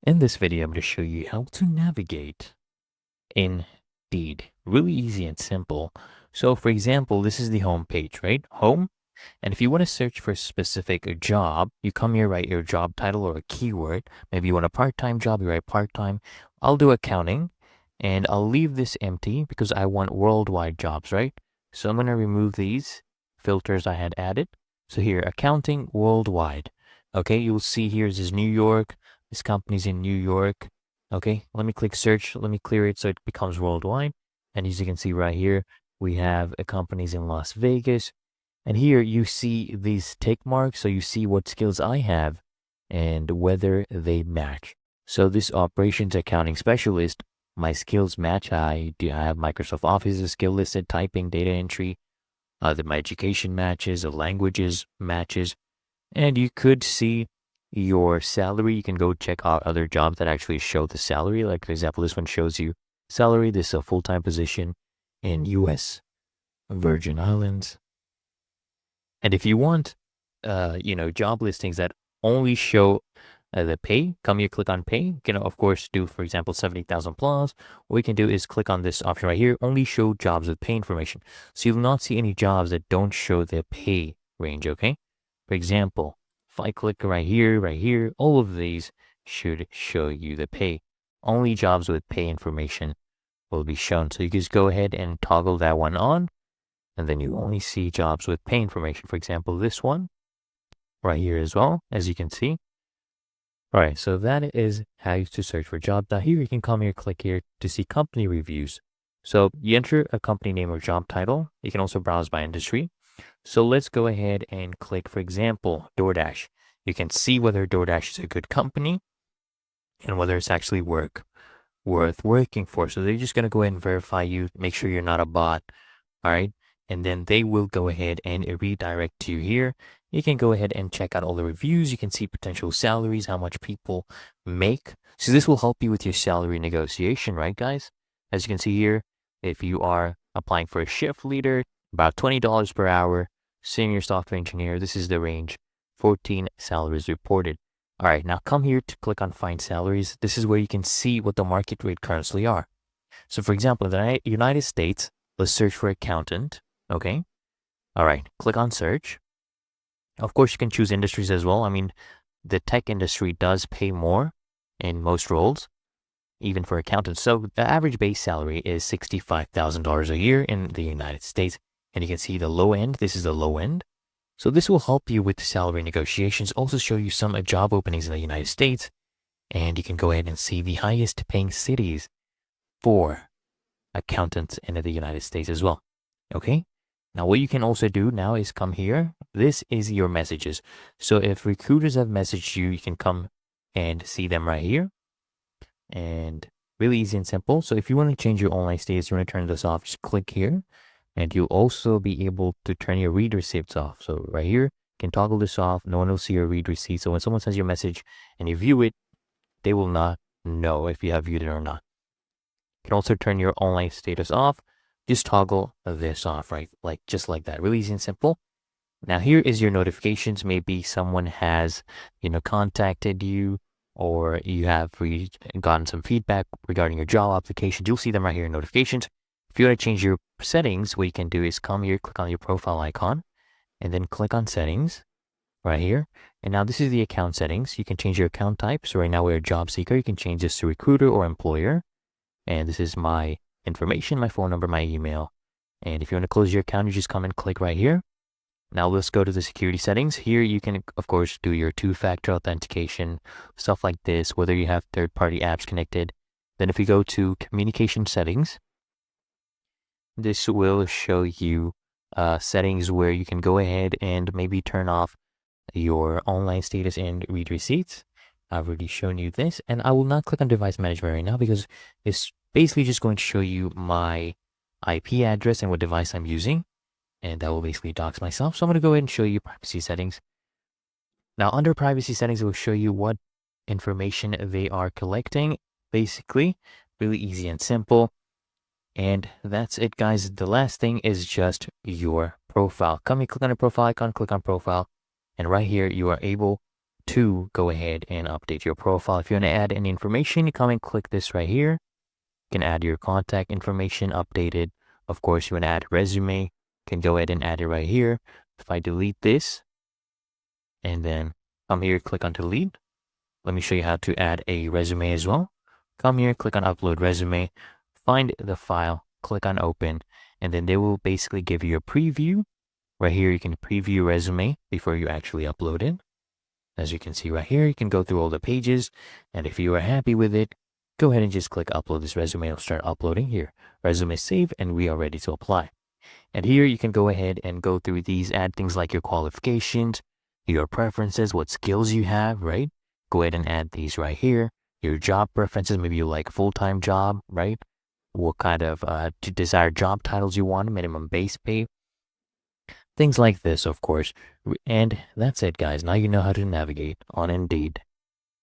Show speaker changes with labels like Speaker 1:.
Speaker 1: In this video, I'm going to show you how to navigate Indeed. Really easy and simple. So for example, this is the home page, right? Home. And if you want to search for a specific job, you come here, write your job title or a keyword. Maybe you want a part-time job, you write part-time. I'll do accounting and I'll leave this empty because I want worldwide jobs, right? So I'm going to remove these filters I had added. So here, accounting worldwide. Okay, you'll see here is New York. This company's in New York. Okay, let me click search. Let me clear it so it becomes worldwide. And as you can see right here, we have companies in Las Vegas. And here you see these tick marks. So you see what skills I have and whether they match. So this operations accounting specialist, my skills match. I have Microsoft Office as a skill listed, typing, data entry. My education matches, the languages matches. And you could see your salary. You can go check out other jobs that actually show the salary. Like, for example, this one shows you salary. This is a full-time position in U.S. Virgin Islands. And if you want, job listings that only show the pay, come here, click on pay. You can, of course, do, for example, 70,000 plus. What you can do is click on this option right here, only show jobs with pay information. So you will not see any jobs that don't show the pay range, okay? For example, if I click right here, all of these should show you the pay. Only jobs with pay information will be shown. So you just go ahead and toggle that one on, and then you only see jobs with pay information. For example, this one right here as well, as you can see. All right, so that is how you to search for jobs. Now here you can come here, click here to see company reviews. So you enter a company name or job title. You can also browse by industry. So let's go ahead and click, for example, DoorDash. You can see whether DoorDash is a good company and whether it's actually worth working for. So they're just going to go ahead and verify you, make sure you're not a bot. All right. And then they will go ahead and redirect you here. You can go ahead and check out all the reviews. You can see potential salaries, how much people make. So this will help you with your salary negotiation, right, guys? As you can see here, if you are applying for a shift leader, about $20 per hour, senior software engineer, this is the range, 14 salaries reported. All right, now come here to click on find salaries. This is where you can see what the market rate currently are. So for example, in the United States, let's search for accountant. Okay. All right. Click on search. Of course, you can choose industries as well. I mean, the tech industry does pay more in most roles, even for accountants. So the average base salary is $65,000 a year in the United States. And you can see the low end. This is the low end. So this will help you with salary negotiations. Also show you some job openings in the United States. And you can go ahead and see the highest paying cities for accountants in the United States as well. Okay. Now, what you can also do now is come here. This is your messages. So if recruiters have messaged you, you can come and see them right here. And really easy and simple. So if you want to change your online status, you want to turn this off, just click here. And you'll also be able to turn your read receipts off. So right here, you can toggle this off. No one will see your read receipt. So when someone sends you a message and you view it, they will not know if you have viewed it or not. You can also turn your online status off. Just toggle this off, right? Just like that. Really easy and simple. Now here is your notifications. Maybe someone has, contacted you, or you have gotten some feedback regarding your job application. You'll see them right here in notifications. If you want to change your settings, what you can do is come here, click on your profile icon, and then click on settings right here. And now this is the account settings. You can change your account type. So right now we're a job seeker. You can change this to recruiter or employer. And this is my information, my phone number, my email. And if you want to close your account, you just come and click right here. Now let's go to the security settings. Here you can, of course, do your two-factor authentication, stuff like this, whether you have third-party apps connected. Then if you go to communication settings, this will show you settings where you can go ahead and maybe turn off your online status and read receipts. I've already shown you this, and I will not click on device management right now because it's basically just going to show you my IP address and what device I'm using, and that will basically dox myself. So I'm going to go ahead and show you privacy settings. Now under privacy settings, it will show you what information they are collecting. Basically, really easy and simple. And that's it, guys. The last thing is just your profile. Come here, click on the profile icon, click on profile, and right here you are able to go ahead and update your profile. If you want to add any information, you come and click this right here. You can add your contact information updated. Of course, you want to add resume, you can go ahead and add it right here. If I delete this and then come here, click on delete. Let me show you how to add a resume as well. Come here, click on upload resume, find the file, click on open, and then they will basically give you a preview. Right here, you can preview your resume before you actually upload it. As you can see right here, you can go through all the pages, and if you are happy with it, go ahead and just click upload this resume. It'll start uploading here. Resume save, and we are ready to apply. And here you can go ahead and go through these, add things like your qualifications, your preferences, what skills you have, right? Go ahead and add these right here. Your job preferences, maybe you like full-time job, right? What kind of desired job titles you want, minimum base pay, things like this, of course. And that's it, guys. Now you know how to navigate on Indeed.